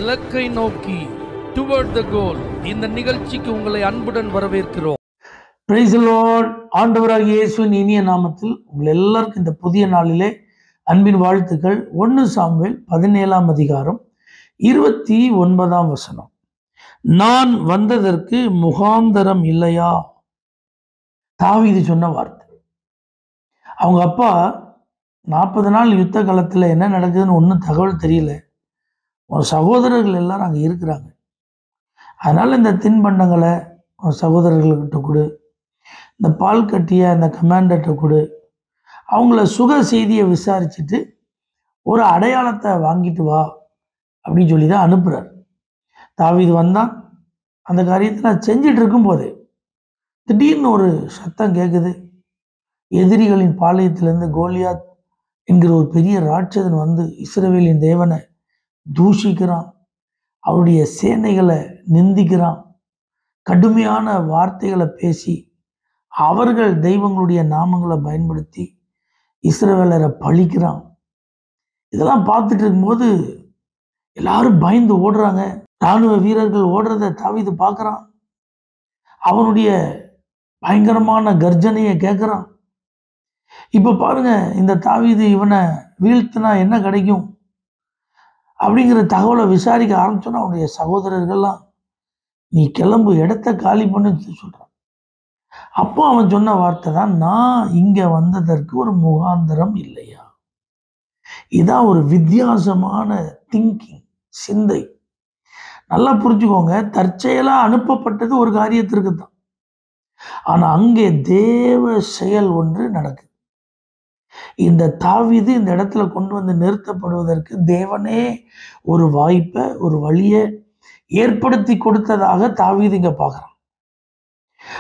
இலக்கை நோக்கி டுவர்ட் த கோல். இந்த நிகழ்ச்சிக்கு உங்களை அன்புடன் வரவேற்கிறோம். Praise the Lord. ஆண்டவராகிய இயேசுவின் இனிய நாமத்தில் உங்கள் எல்லாருக்கும் இந்த புதிய நாளிலே அன்பின் வாழ்த்துக்கள். 1 சாமுவேல் 17ஆம் அதிகாரம் 29ஆம் வசனம். நான் வந்ததற்கு முகாந்தரம் இல்லையா? தாவீது சொன்ன வார்த்தை. அவங்க அப்பா 40 நாள் யுத்த காலத்தில் என்ன நடக்குதுன்னு ஒன்றும் தகவல் தெரியல. ஒரு சகோதரர்கள் எல்லாரும் அங்கே இருக்கிறாங்க. அதனால இந்த தின்பண்டங்களை சகோதரர்கள்கிட்ட கொடு, இந்த பால் கட்டிய அந்த கமாண்டர்கிட்ட கொடு, அவங்கள சுக செய்தியை விசாரிச்சுட்டு ஒரு அடையாளத்தை வாங்கிட்டு வா அப்படின்னு சொல்லி தான் அனுப்புகிறார். தாவீது வந்தான். அந்த காரியத்தை நான் செஞ்சிட்டு இருக்கும்போதே திடீர்னு ஒரு சத்தம் கேட்குது. எதிரிகளின் பாளையத்திலிருந்து கோலியாத் என்கிற ஒரு பெரிய ராட்சதன் வந்து இஸ்ரவேலின் தேவனை தூஷிக்கிறான், அவருடைய சேனைகளை நிந்திக்கிறான், கடுமையான வார்த்தைகளை பேசி அவர்கள் தெய்வங்களுடைய நாமங்களை பயன்படுத்தி இஸ்ரவேலரை பழிக்கிறான். இதெல்லாம் பார்த்துட்டு இருக்கும்போது எல்லாரும் பயந்து ஓடுறாங்க. இராணுவ வீரர்கள் ஓடுறத தாவீது பார்க்குறான். அவனுடைய பயங்கரமான கர்ஜனையை கேட்குறான். இப்போ பாருங்க, இந்த தாவீது இவனை வீழ்த்தினா என்ன கிடைக்கும் அப்படிங்கிற தகவலை விசாரிக்க ஆரம்பிச்சோன்னா அவனுடைய சகோதரர்கள்லாம் நீ கிளம்பு, இடத்த காலி பண்ணுன்னு சொல்கிறான். அப்போ அவன் சொன்ன வார்த்தை தான், நான் இங்கே வந்ததற்கு ஒரு முகாந்தரம் இல்லையா? இதான் ஒரு வித்தியாசமான திங்கிங், சிந்தை. நல்லா புரிஞ்சுக்கோங்க, தற்செயலாக அனுப்பப்பட்டது ஒரு காரியத்திற்கு தான். ஆனால் அங்கே தேவ செயல் ஒன்று நடக்குது. இந்த தாவீது இந்த இடத்துல கொண்டு வந்து நிறுத்தப்படுவதற்கு தேவனே ஒரு வாய்ப்பை, ஒரு வழியை ஏற்படுத்தி கொடுத்ததாக தாவீது இங்க பார்க்குறான்.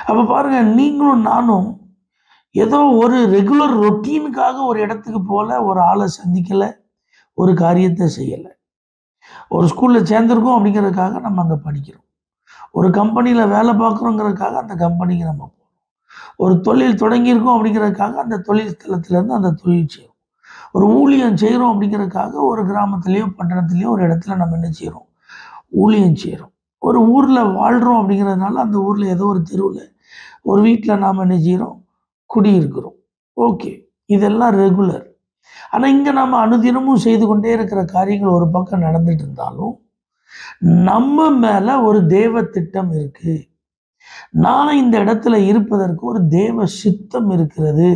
அப்ப பாருங்க, நீங்களும் நானும் ஏதோ ஒரு ரெகுலர் ரொட்டீனுக்காக ஒரு இடத்துக்கு போல, ஒரு ஆளை சந்திக்கல, ஒரு காரியத்தை செய்யலை. ஒரு ஸ்கூல்ல சேர்ந்திருக்கோம் அப்படிங்கிறதுக்காக நம்ம அங்கே படிக்கிறோம். ஒரு கம்பெனியில் வேலை பார்க்குறோங்கிறதுக்காக அந்த கம்பெனிக்கு நம்ம போகிறோம். ஒரு தொழில் தொடங்கியிருக்கோம் அப்படிங்கிறதுக்காக அந்த தொழில் ஸ்தலத்திலேருந்து அந்த தொழில் செய்கிறோம். ஒரு ஊழியம் செய்கிறோம் அப்படிங்கிறதுக்காக ஒரு கிராமத்துலேயோ பட்டணத்துலேயோ ஒரு இடத்துல நம்ம என்ன செய்கிறோம்? ஊழியம் செய்கிறோம். ஒரு ஊரில் வாழ்கிறோம் அப்படிங்கிறதுனால அந்த ஊரில் ஏதோ ஒரு தெருவில் ஒரு வீட்டில் நாம் என்ன செய்கிறோம்? குடியிருக்கிறோம். ஓகே, இதெல்லாம் ரெகுலர். ஆனால் இங்கே நம்ம அனுதினமும் செய்து கொண்டே இருக்கிற காரியங்கள் ஒரு பக்கம் நடந்துட்டு இருந்தாலும் நம்ம மேலே ஒரு தேவ திட்டம் இருக்குது. நான் இந்த இடத்துல இருப்பதற்கு ஒரு தேவ சித்தம் இருக்கிறது.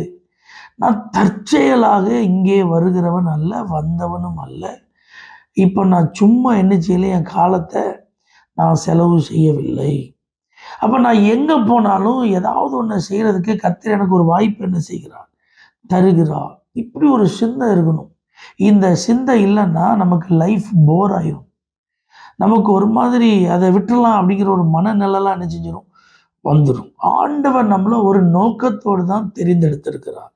நான் தற்செயலாக இங்கே வருகிறவன் அல்ல, வந்தவனும் அல்ல. இப்போ நான் சும்மா என்ன செய்யலை, என் காலத்தை நான் செலவு செய்யவில்லை. அப்போ நான் எங்கே போனாலும் ஏதாவது ஒன்று செய்கிறதுக்கு கர்த்தர் எனக்கு ஒரு வாய்ப்பு என்ன செய்கிறார்? தருகிறார். இப்படி ஒரு சிந்தை இருக்கணும். இந்த சிந்தை இல்லைன்னா நமக்கு லைஃப் போர் ஆயிரும். நமக்கு ஒரு மாதிரி அதை விட்டுறலாம் அப்படிங்கிற ஒரு மனநிலைலாம் என்ன செஞ்சிடும்? வந்துடும். ஆண்டவர் நம்மள ஒரு நோக்கத்தோடு தான் தெரிந்தெடுத்திருக்கிறார்.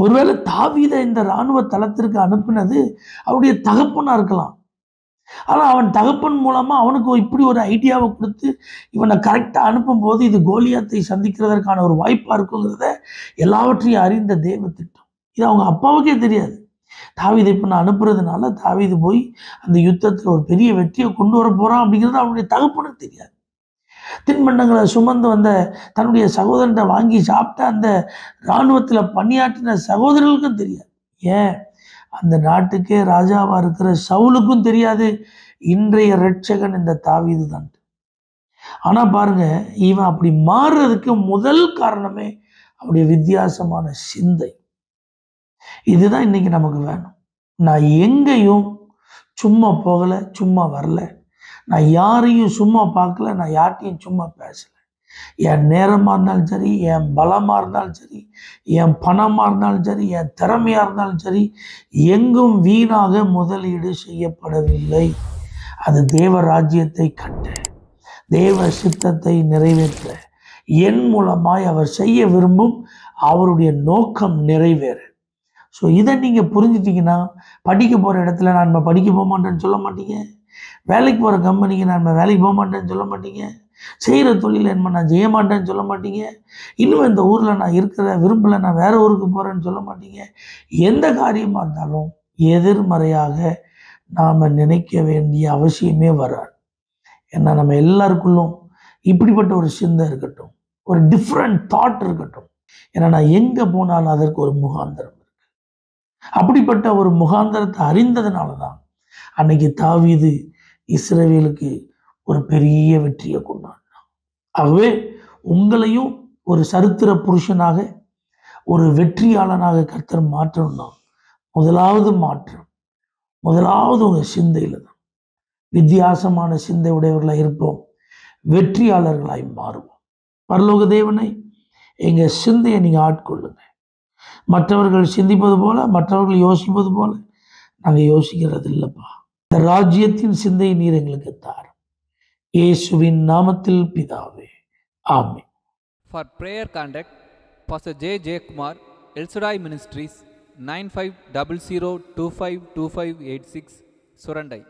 ஒருவேளை தாவீதை இந்த இராணுவ தளத்திற்கு அனுப்பினது அவருடைய தகப்பனா இருக்கலாம். ஆனால் அவன் தகப்பன் மூலமா அவனுக்கு இப்படி ஒரு ஐடியாவை கொடுத்து இவனை கரெக்டாக அனுப்பும்போது இது கோலியாத்தை சந்திக்கிறதற்கான ஒரு வாய்ப்பாக இருக்குங்கிறத எல்லாவற்றையும் அறிந்த தேவ திட்டம். இது அவங்க அப்பாவுக்கே தெரியாது. தாவீதை இப்போ நான் அனுப்புறதுனால தாவீது போய் அந்த யுத்தத்தில் ஒரு பெரிய வெற்றியை கொண்டு வர போகிறான் அப்படிங்கிறது அவனுடைய தகப்பனுக்கு தெரியாது. தின்பண்டங்களை சுமந்து வந்த தன்னுடைய சகோதரனை வாங்கி சாப்பிட்ட அந்த இராணுவத்தில் பணியாற்றின சகோதரர்களுக்கும் தெரியாது. ஏன், அந்த நாட்டுக்கே ராஜாவாக இருக்கிற சவுலுக்கும் தெரியாது இன்றைய இரட்சகன் இந்த தாவீது தான். ஆனால் பாருங்க, இவன் அப்படி மாறுறதுக்கு முதல் காரணமே அவனுடைய வித்தியாசமான சிந்தை. இதுதான் இன்னைக்கு நமக்கு வேணும். நான் எங்கேயும் சும்மா போகலை, சும்மா வரல, நான் யாரையும் சும்மா பார்க்கல, நான் யார்ட்டையும் சும்மா பேசலை. என் நேரமாக இருந்தாலும் சரி, என் பலமாக இருந்தாலும் சரி, என் பணமாக இருந்தாலும் சரி, என் திறமையாக இருந்தாலும் சரி, எங்கும் வீணாக முதலீடு செய்யப்படவில்லை. அது தேவ ராஜ்யத்தை கட்ட, தேவ சித்தத்தை நிறைவேற்ற, என் மூலமாய் அவர் செய்ய விரும்பும் அவருடைய நோக்கம் நிறைவேற. ஸோ இதை நீங்கள் புரிஞ்சிட்டிங்கன்னா படிக்க போகிற இடத்துல நான் படிக்க போக மாட்டேன்னு சொல்ல மாட்டீங்க. வேலைக்கு போகிற கம்பெனிக்கு நான் வேலைக்கு போக மாட்டேன்னு சொல்ல மாட்டீங்க. செய்கிற தொழில் என்ன நான் செய்ய மாட்டேன்னு சொல்ல மாட்டீங்க. இன்னும் இந்த ஊரில் நான் இருக்கிற விரும்பலை, நான் வேறு ஊருக்கு போகிறேன்னு சொல்ல மாட்டீங்க. எந்த காரியமாக இருந்தாலும் எதிர்மறையாக நாம் நினைக்க வேண்டிய அவசியமே வராது. ஏன்னா நம்ம எல்லாருக்குள்ளும் இப்படிப்பட்ட ஒரு சிந்தை இருக்கட்டும், ஒரு டிஃப்ரெண்ட் தாட் இருக்கட்டும். ஏன்னா நான் எங்கே போனாலும் அதற்கு ஒரு முகாந்திரம் இருக்கு. அப்படிப்பட்ட ஒரு முகாந்திரத்தை அறிந்ததுனால தான் அன்னைக்கு தாவீது இஸ்ரவேலுக்கு ஒரு பெரிய வெற்றியை கொண்டாடினான். ஆகவே உங்களையும் ஒரு சரித்திர புருஷனாக, ஒரு வெற்றியாளனாக கர்த்தர் மாற்றணும்னா முதலாவது மாற்றம், முதலாவது உங்க சிந்தையில தான். வித்தியாசமான சிந்தை உடையவர்களாக இருப்போம், வெற்றியாளர்களாய் மாறுவோம். பரலோக தேவனை எங்க சிந்தையை நீங்க ஆட்கொள்ளுங்க. மற்றவர்கள் சிந்திப்பது போல, மற்றவர்கள் யோசிப்பது போல நாங்க யோசிக்கிறது இல்லப்பா. இந்த ராஜ்யத்தின் சிந்தையை நீர் எங்களுக்கு தாரும். இயேசுவின் நாமத்தில் பிதாவே, ஆமென். For prayer contact, Pastor J. J. Kumar, El Shaddai Ministries, 9500252586, Surandai.